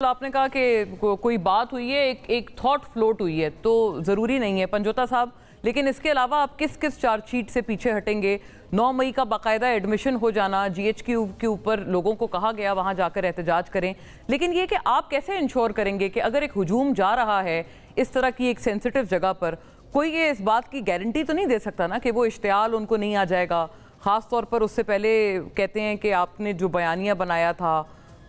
आपने कहा कि कोई बात हुई है, एक थॉट फ्लोट हुई है, तो ज़रूरी नहीं है पंजोता साहब, लेकिन इसके अलावा आप किस किस चार्जशीट से पीछे हटेंगे? 9 मई का बाकायदा एडमिशन हो जाना, GHQ के ऊपर लोगों को कहा गया वहाँ जाकर एहतजाज करें, लेकिन ये कि आप कैसे इंश्योर करेंगे कि अगर एक हुजूम जा रहा है इस तरह की एक सेंसिटिव जगह पर, कोई ये इस बात की गारंटी तो नहीं दे सकता ना कि वो इश्तियाल उनको नहीं आ जाएगा? ख़ास तौर पर उससे पहले कहते हैं कि आपने जो बयानिया बनाया था,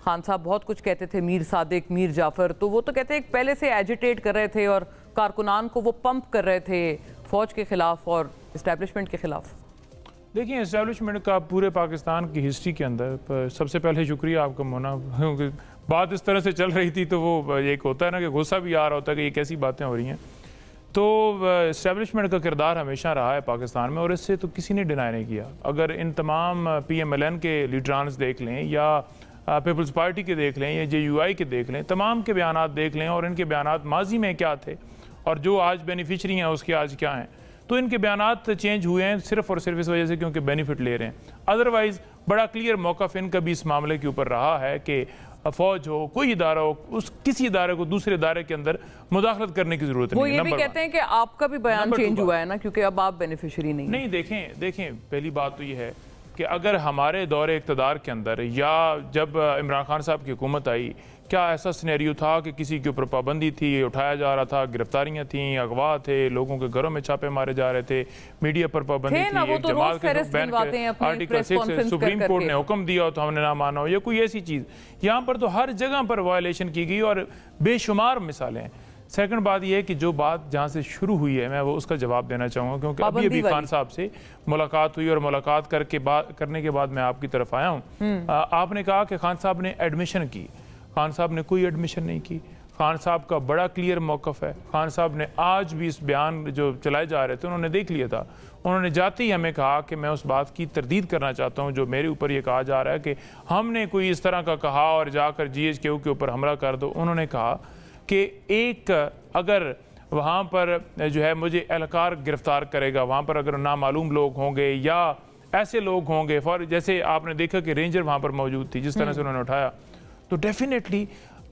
खान साहब बहुत कुछ कहते थे, मीर सादिक, मीर जाफ़र, तो वो तो कहते हैं पहले से एजिटेट कर रहे थे और कारकुनान को वो पंप कर रहे थे फ़ौज के ख़िलाफ़ और इस्टेब्लिशमेंट के ख़िलाफ़। देखिए, इस्टेब्लिशमेंट का पूरे पाकिस्तान की हिस्ट्री के अंदर सबसे पहले शुक्रिया आपका मोना, क्योंकि बात इस तरह से चल रही थी तो वो एक होता है ना कि गुस्सा भी आ रहा होता है कि ये कैसी बातें हो रही हैं। तो इस्टेब्लिशमेंट का किरदार हमेशा रहा है पाकिस्तान में और इससे तो किसी ने डिनाई नहीं किया। अगर इन तमाम PMLN के लीडरान्स देख लें या पीपल्स पार्टी के देख लें या JUI के देख लें, तमाम के बयानात देख लें और इनके बयानात माजी में क्या थे और जो आज बेनिफिशरी हैं उसके आज क्या हैं, तो इनके बयानात चेंज हुए हैं सिर्फ और सिर्फ इस वजह से क्योंकि बेनिफिट ले रहे हैं। अदरवाइज़ बड़ा क्लियर मौक़िफ़ इनका भी इस मामले के ऊपर रहा है कि फ़ौज हो, कोई इदारा हो, उस किसी इदारे को दूसरे इदारे के अंदर मुदाखलत करने की जरूरत नहीं है। वो ये भी कहते हैं कि आपका भी बयान चेंज हुआ है ना, क्योंकि अब आप बेनिफिशरी नहीं। देखें पहली बात तो ये है कि अगर हमारे दौरे इक़्तिदार के अंदर या जब इमरान खान साहब की हुकूमत आई, क्या ऐसा सिनेरियो था कि किसी के ऊपर पाबंदी थी, उठाया जा रहा था, गिरफ्तारियां थी, अगवा थे, लोगों के घरों में छापे मारे जा रहे थे, मीडिया पर पाबंदी थी, एक जमात के बैन के आर्टिकल 6 सुप्रीम कोर्ट ने हुक्म दिया हो तो हमने ना माना हो, या कोई ऐसी चीज़। यहाँ पर तो हर जगह पर वायलेशन की गई और बेशुमार मिसालें हैं। सेकंड बात यह है कि जो बात जहाँ से शुरू हुई है मैं वो उसका जवाब देना चाहूँगा, क्योंकि अभी खान साहब से मुलाकात हुई और मुलाकात करने के बाद मैं आपकी तरफ आया हूँ। आपने कहा कि खान साहब ने एडमिशन की। खान साहब ने कोई एडमिशन नहीं की। खान साहब का बड़ा क्लियर मौक़िफ़ है। खान साहब ने आज भी इस बयान जो चलाए जा रहे थे उन्होंने देख लिया था। उन्होंने जाते ही हमें कहा कि मैं उस बात की तरदीद करना चाहता हूँ जो मेरे ऊपर ये कहा जा रहा है कि हमने कोई इस तरह का कहा और जाकर GHQ के ऊपर हमला कर दो। उन्होंने कहा कि एक अगर वहाँ पर जो है मुझे एहलकार गिरफ्तार करेगा, वहाँ पर अगर नामालूम लोग होंगे या ऐसे लोग होंगे, फॉर जैसे आपने देखा कि रेंजर वहाँ पर मौजूद थी, जिस तरह से उन्होंने उठाया, तो डेफिनेटली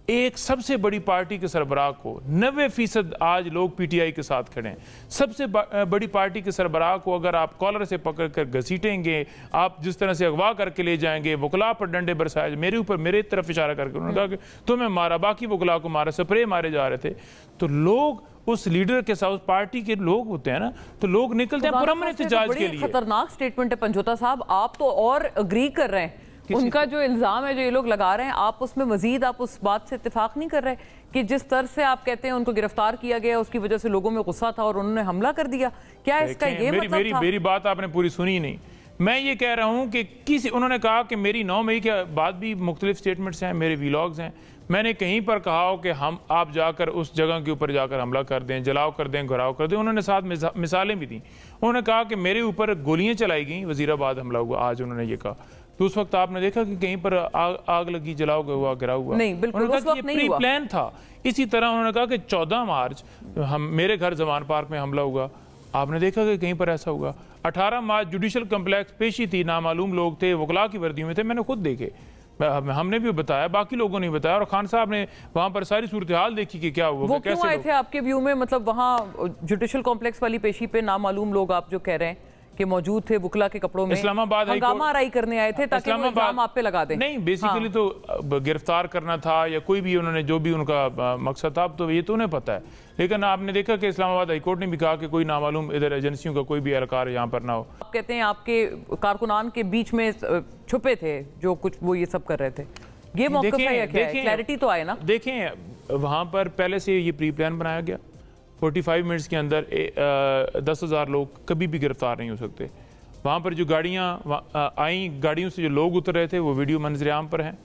एक सबसे बड़ी पार्टी के सरबराह को 90% आज लोग PTI के साथ खड़े हैं। सबसे बड़ी पार्टी के सरबराह को अगर आप कॉलर से पकड़ कर घसीटेंगे, आप जिस तरह से अगवा करके ले जाएंगे, वकला पर डंडे बरसाए, मेरे ऊपर मेरे तरफ इशारा करके उन्होंने कहा कि तुम्हें मारा, बाकी वकला को मारा, स्प्रे मारे जा रहे थे, तो लोग उस लीडर के साथ, उस पार्टी के लोग होते हैं ना, तो लोग निकलते हैं पुरअमन एहतजाज के लिए। खतरनाक स्टेटमेंट है पंजोता साहब, आप तो और अग्री कर रहे हैं उनका जो इल्ज़ाम है जो ये लोग लगा रहे हैं, आप उसमें मजीद आप उस बात से इत्तेफाक नहीं कर रहे कि जिस तरह से आप कहते हैं उन्नको गिरफ्तार किया गया उसकी वजह से लोगों में गुस्सा था और उन्होंने हमला कर दिया? क्या इसका ये मतलब था? मेरी बात आपने पूरी सुनी नहीं। मैं ये कह रहा हूँ कि उन्होंने कहा कि मेरी 9 मई के बाद भी मुख्तलिफ स्टेटमेंट्स हैं, मेरे व्लॉग्स हैं, मैंने कहीं पर कहा हो कि आप जाकर उस जगह के ऊपर जाकर हमला कर दें, जलाओ कर दें, घुराव कर दें। उन्होंने साथ मिसालें भी दी। उन्होंने कहा कि मेरे ऊपर गोलियां चलाई गई, वजीराबाद हमला हुआ, आज उन्होंने ये कहा। तो उस वक्त आपने देखा कि कहीं पर आग लगी, जलाओ हुआ, गिराव हुआ? नहीं, बिल्कुल उस वक्त नहीं प्री प्लान था। इसी तरह उन्होंने कहा कि 14 मार्च मेरे घर जमान पार्क में हमला हुआ, आपने देखा कि कहीं पर ऐसा हुआ। 18 मार्च जुडिशल कम्प्लेक्स पेशी थी, नामालूम लोग थे, वकला की वर्दियों में थे, मैंने खुद देखे, हमने भी बताया, बाकी लोगों ने बताया, और खान साहब ने वहाँ पर सारी सूरत हाल देखी कि क्या हुआ। वो क्यों आए थे आपके व्यू में? मतलब वहाँ जुडिशल कॉम्प्लेक्स वाली पेशी पे नामालूम लोग आप जो कह रहे हैं कि मौजूद थे वकला के कपड़ों में, इस्लामाबाद हंगामा आराई करने आए थे ताकि वो इल्जाम आप पे लगा दें? नहीं, बेसिकली तो गिरफ्तार करना था या कोई भी उन्होंने जो भी उनका मकसद था, तो ये तो उन्हें पता है। लेकिन आपने देखा कि इस्लामाबाद हाई कोर्ट ने भी कहा कि कोई नामालूम इधर एजेंसियों का कोई भी एहलकार यहाँ पर ना हो। आप कहते हैं आपके कारकुनान के बीच में छुपे थे जो कुछ वो ये सब कर रहे थे, ये मौक़िफ़ है या क्या है? क्लैरिटी तो आए ना। देखें, वहाँ पर पहले से ये प्री प्लान बनाया गया। 45 मिनट्स के अंदर 10,000 लोग कभी भी गिरफ्तार नहीं हो सकते। वहाँ पर जो गाड़ियाँ आई, गाड़ियों से जो लोग उतर रहे थे, वो वीडियो मंजर आम पर हैं।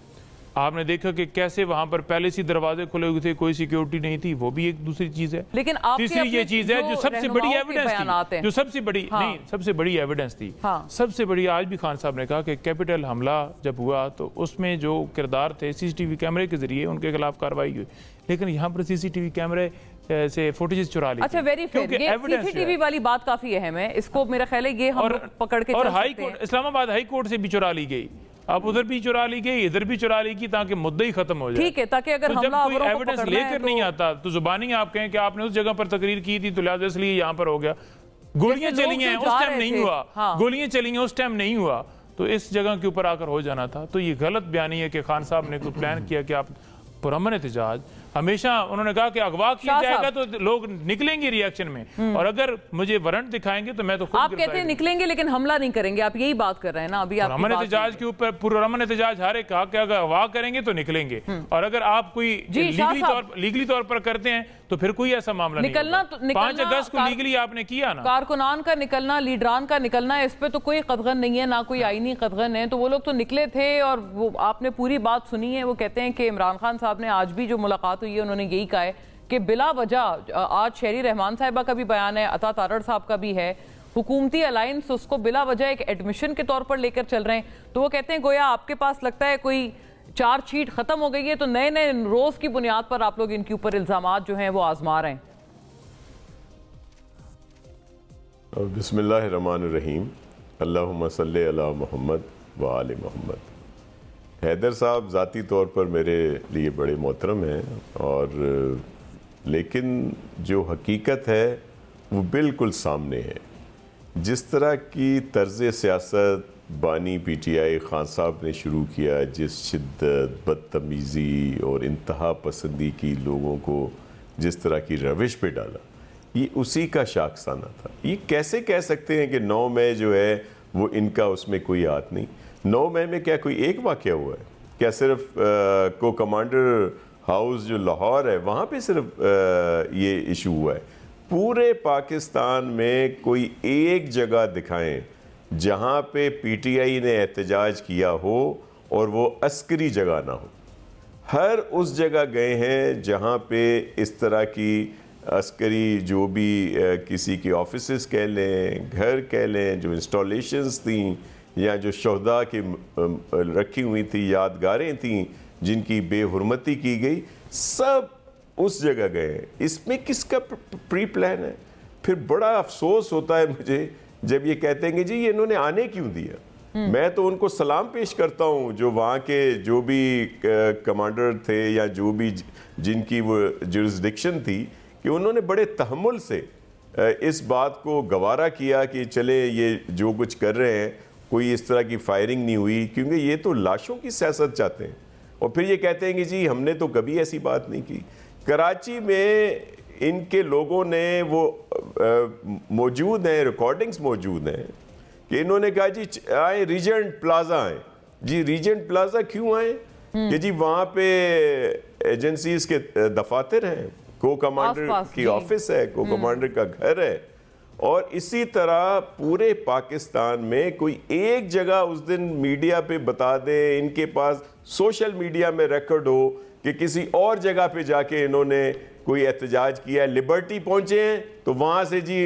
आपने देखा कि कैसे वहाँ पर पहले से दरवाजे खुले हुए थे, कोई सिक्योरिटी नहीं थी, वो भी एक दूसरी चीज़ है। लेकिन तीसरी ये चीज़ है जो सबसे बड़ी एविडेंस थी, जो सबसे बड़ी नहीं सबसे बड़ी एविडेंस थी, सबसे बड़ी आज भी खान साहब ने कहा कि कैपिटल हमला जब हुआ तो उसमें जो किरदार थे CCTV कैमरे के जरिए उनके खिलाफ कार्रवाई हुई, लेकिन यहाँ पर CCTV कैमरे से फुटेज चुरा ली। अच्छा, वेरी फेयर, ये CCTV वाली बात काफी अहम है, इसको मेरा ख्याल है ये हम लोग पकड़ के और high court, Islamabad high court से भी चुरा ली गई। आप उधर भी चुरा ली गई, इधर भी चुरा ली गई, ताकि मुद्दा ही खत्म हो जाए। ठीक है, ताकि अगर तो जब कोई एविडेंस लेकर नहीं आता तो जुबानी आप कहें कि आपने उस जगह पर तकरीर की थी तो लिहाजा इसलिए यहाँ पर हो गया। गोलियां चली हैं उस टाइम नहीं हुआ, गोलियां चली हैं उस टाइम नहीं हुआ, तो इस जगह के ऊपर आकर हो जाना था। तो ये गलत बयानी है कि खान साहब ने कोई प्लान किया कि आप पुरअमन एहतजाज, हमेशा उन्होंने कहा कि अगवा किया जाएगा तो लोग निकलेंगे रिएक्शन में, और अगर मुझे वारंट दिखाएंगे तो मैं तो खुद आप कहते हैं निकलेंगे लेकिन हमला नहीं करेंगे, आप यही बात कर रहे हैं ना अभी। पुरअमन एहतजाज के ऊपर पुरअमन एहतजाज हर एक कहा कि अगर अगवा करेंगे तो निकलेंगे, और अगर आप कोई लीगली तौर पर करते हैं तो फिर कोई ऐसा मामला निकलना नहीं। 5 अगस्त को लीगली आपने किया ना, कारकुनान का निकलना, लीडरान का निकलना, इस पे तो कोई कदगन नहीं है, ना कोई आईनी कदगन है। तो वो लोग तो निकले थे और वो आपने पूरी बात सुनी है। वो कहते हैं कि इमरान खान साहब ने आज भी जो मुलाकात हुई है उन्होंने यही कहा है कि बिला वजह, आज शहरी रहमान साहिबा का भी बयान है, अता तारड़ साहब का भी है, हुकूमती अलायंस उसको बिला वजह एक एडमिशन के तौर पर लेकर चल रहे हैं। तो वो कहते हैं गोया आपके पास लगता है कोई चार्जशीट खत्म हो गई है तो नए नए रोज की बुनियाद पर आप लोग इनके ऊपर इल्जामात जो हैं वो आजमा रहे हैं। बिस्मिल्लाहिर्रहमानिर्रहीम, अल्लाहुम्मा सल्ली अला मोहम्मद व आले मोहम्मद। हैदर साहब ज़ाती तौर पर मेरे लिए बड़े मोहतरम हैं, और लेकिन जो हकीकत है वो बिल्कुल सामने है। जिस तरह की तर्ज़ सियासत बानी PTI खान साहब ने शुरू किया, जिस शिद्दत, बदतमीज़ी और इंतहा पसंदी की लोगों को जिस तरह की रविश पे डाला, ये उसी का शाखसाना था। ये कैसे कह सकते हैं कि 9 मई जो है वो इनका उसमें कोई हाथ नहीं? 9 मई में क्या कोई एक वाक़या हुआ है? क्या सिर्फ को कमांडर हाउस जो लाहौर है वहाँ पे सिर्फ ये इशू हुआ है? पूरे पाकिस्तान में कोई एक जगह दिखाएं जहाँ पे PTI ने एहतजाज किया हो और वो अस्करी जगह ना हो। हर उस जगह गए हैं जहाँ पे इस तरह की अस्करी जो भी किसी की ऑफिसेस कह लें, घर कह लें, जो इंस्टॉलेशंस थी या जो शहदा की रखी हुई थी, यादगारें थी जिनकी बेहुरमती की गई, सब उस जगह गए। इसमें किसका प्री प्लान है? फिर बड़ा अफसोस होता है मुझे जब ये कहते हैं कि जी ये इन्होंने आने क्यों दिया। मैं तो उनको सलाम पेश करता हूँ जो वहाँ के जो भी कमांडर थे या जो भी जिनकी वो जुरिस्डिक्शन थी, कि उन्होंने बड़े तहम्मुल से इस बात को गवारा किया कि चले ये जो कुछ कर रहे हैं, कोई इस तरह की फायरिंग नहीं हुई, क्योंकि ये तो लाशों की सियासत चाहते हैं। और फिर ये कहते हैं कि जी हमने तो कभी ऐसी बात नहीं की। कराची में इनके लोगों ने वो मौजूद हैं, रिकॉर्डिंग्स मौजूद हैं कि इन्होंने कहा जी आए रीजेंट प्लाजा आए। जी रीजेंट प्लाजा क्यों आए? कि जी वहाँ पे एजेंसीज के दफातर हैं, को कमांडर की ऑफिस है, को कमांडर का घर है। और इसी तरह पूरे पाकिस्तान में कोई एक जगह उस दिन मीडिया पे बता दे, इनके पास सोशल मीडिया में रिकॉर्ड हो कि किसी और जगह पे जाके इन्होंने कोई एहतजाज किया है, लिबर्टी पहुंचे हैं तो वहां से जी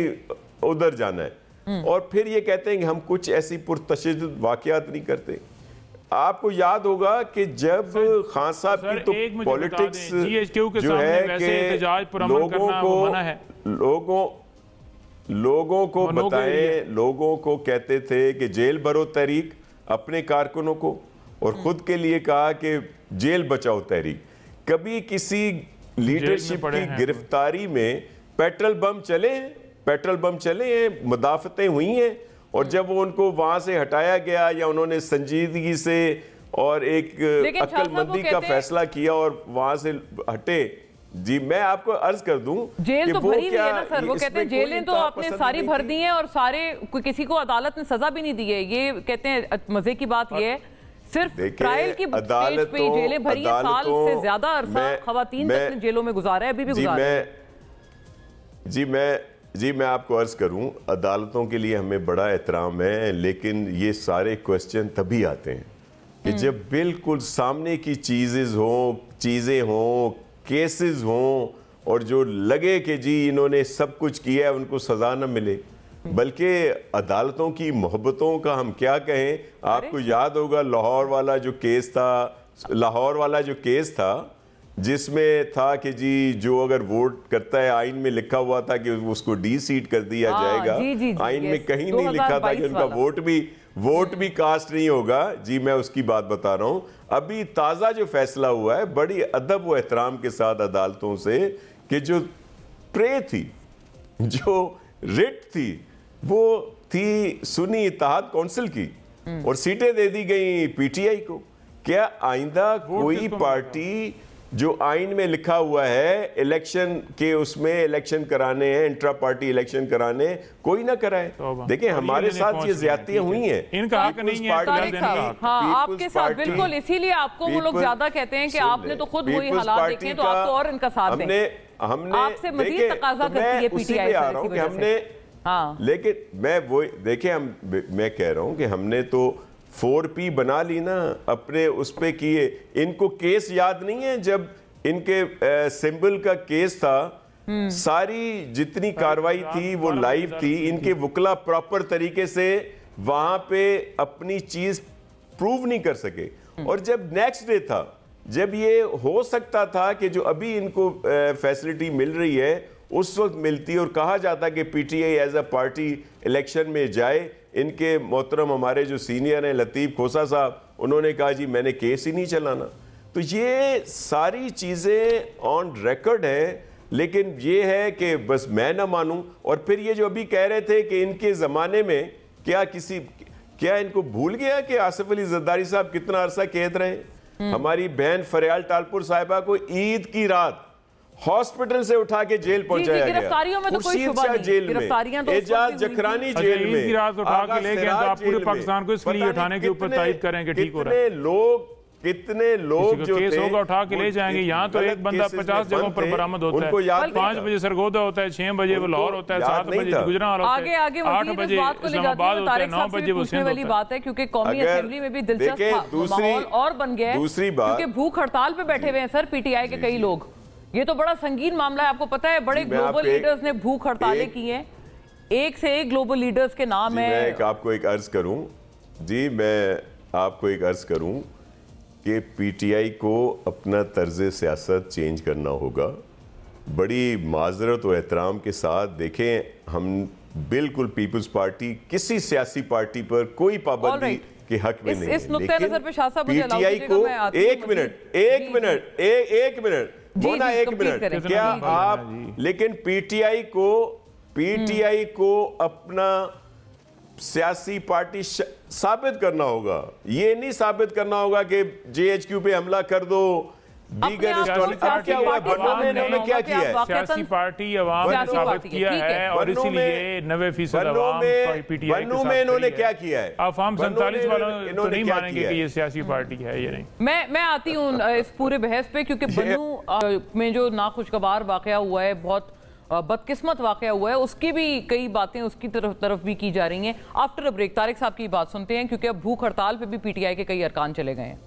उधर जाना है। और फिर ये कहते हैं कि हम कुछ ऐसी पुरतशद्दुद वाकयात नहीं करते। आपको याद होगा कि जब खान साहब की तो पॉलिटिक्स जो है कि लोगों को बताएं, लोगों को कहते थे कि जेल भरो तहरीक अपने कारकुनों को, और खुद के लिए कहा कि जेल बचाओ तहरीक। कभी किसी लीडरशिप की गिरफ्तारी में पेट्रोल बम चले हैं, मुदाफतें हुई हैं, और जब वो उनको वहां से हटाया गया या उन्होंने संजीदगी से और एक अक्लमंदी का फैसला किया और वहां से हटे। जी मैं आपको अर्ज कर दूं, जेल तो भरी हुई है ना सर। वो कहते हैं जेलें तो आपने सारी भर दी हैं और सारे किसी को अदालत ने सजा भी नहीं दी है। ये कहते हैं मजे की बात ये है सिर्फ ट्रायल की स्टेज पे जेलें भरी हैं, साल से ज्यादा अरसा खवातीन ने जेलों में गुजारा है, अभी भी गुजारा है। जी मैं आपको अर्ज करूं, अदालतों के लिए हमें बड़ा एहतराम है, लेकिन ये सारे क्वेश्चन तभी आते हैं कि जब बिल्कुल सामने की चीजें हों, केसेस हों, और जो लगे कि जी इन्होंने सब कुछ किया है उनको सजा न मिले। बल्कि अदालतों की मोहब्बतों का हम क्या कहें। आपको याद होगा लाहौर वाला जो केस था जिसमें था कि जी जो अगर वोट करता है, आइन में लिखा हुआ था कि उसको डी सीट कर दिया जाएगा। आइन में कहीं नहीं लिखा था कि उनका वोट भी कास्ट नहीं होगा जी, मैं उसकी बात बता रहा हूं। अभी ताजा जो फैसला हुआ है बड़ी अदब व एहतराम के साथ अदालतों से कि जो प्रे थी, जो रिट थी, वो थी सुन्नी इत्तेहाद काउंसिल की और सीटें दे दी गई पीटीआई को। क्या आइंदा कोई पार्टी जो आइन में लिखा हुआ है इलेक्शन के, उसमें इलेक्शन कराने हैं, इंट्रा पार्टी इलेक्शन कराने, कोई ना कराए? देखिए हमारे साथ ये ज्यादतियां हुई हैं, इनका हक नहीं है। हाँ, आपके साथ बिल्कुल, इसीलिए आपको वो लोग ज्यादा कहते हैं कि आपने तो खुद वही हालात देखे तो आप तो और इनका साथ दें। हमने आपसे मजीद तकाजा करती है पीटीआई से, हमने हाँ। लेकिन मैं वो देखिए, मैं कह रहा हूं कि हमने तो 4P बना ली ना अपने उस पे किए। इनको केस याद नहीं है जब इनके सिंबल का केस था, सारी जितनी कार्रवाई थी वो लाइव थी, इनके वकला प्रॉपर तरीके से वहां पे अपनी चीज प्रूव नहीं कर सके। और जब नेक्स्ट डे था, जब ये हो सकता था कि जो अभी इनको फैसिलिटी मिल रही है उस वक्त मिलती और कहा जाता कि PTI as a party election में जाए, इनके मोहतरम हमारे जो सीनियर हैं लतीफ़ खोसा साहब, उन्होंने कहा जी मैंने केस ही नहीं चलाना। तो ये सारी चीज़ें ऑन रिकॉर्ड है, लेकिन ये है कि बस मैं ना मानूं। और फिर ये जो अभी कह रहे थे कि इनके ज़माने में क्या इनको भूल गया कि आसिफ अली जरदारी साहब कितना अरसा कैद रहे? हमारी बहन फरियाल टालपुर साहिबा को ईद की रात हॉस्पिटल से उठा के जेल पहुंचाया गया। गिरफ्तारियों में तो कोई शुबा नहीं, जेल में, एजाज जखरानी जेल में, ईद की रात उठा के ले गए, तो आप पूरे पाकिस्तान को इसलिए उठाने के ऊपर तायद करें कि ठीक हो रहा है। कितने लोग जो केस होगा उठा के ले जाएंगे। यहाँ तो एक बंदा 50 जगहों पर बरामद होता है, 5 बजे सरगोदा होता है, 6 बजे वो लाहौर होता है, 7 बजे गुजरांवाला होता है, आगे 8 बजे इस्लामाबाद होता है, 9 बजे वो सिंध होता है। बात है क्योंकि कौमी असेंबली में भी दिलचस्प माहौल और बन गया है, दूसरी बात क्योंकि भूख हड़ताल पे बैठे हुए हैं सर पीटीआई के कई लोग। ये तो बड़ा संगीन मामला है, आपको पता है बड़े ग्लोबल लीडर्स ने भूख हड़तालें की हैं, एक से एक ग्लोबल लीडर्स के नाम है। मैं आपको एक अर्ज करूं जी, मैं आपको एक अर्ज करूं कि पीटीआई को अपना तर्ज सियासत चेंज करना होगा। बड़ी माजरत और एहतराम के साथ देखें, हम बिल्कुल पीपल्स पार्टी किसी सियासी पार्टी पर कोई पाबंदी के हक में नहीं है। इस नुक्ते नजर पे शाह साहब पीटीआई को एक मिनट बोना, एक मिनट क्या आप, लेकिन पीटीआई को अपना सियासी पार्टी साबित करना होगा। ये नहीं साबित करना होगा कि जेएचक्यू पे हमला कर दो, दीगर क्या हुआ बन्नू में इन्होंने क्या किया है? सियासी पार्टी अवाम ने साबित किया है और इसीलिए 90% अवाम पीटीआई बन्नू में इन्होंने क्या किया है? अवाम 47 वालों तो नहीं मानेंगे कि ये सियासी पार्टी है ये नहीं। मैं आती हूँ इस पूरे बहस पे, क्योंकि बन्नू में जो नाखुशगवार वाकया हुआ है, बहुत बदकिस्मत वाकया हुआ है, उसकी भी कई बातें उसकी तरफ भी की जा रही हैं। आफ्टर अ ब्रेक तारिक साहब की बात सुनते हैं, क्योंकि अब भूख हड़ताल पे भी पीटीआई के कई अरकान चले गए हैं।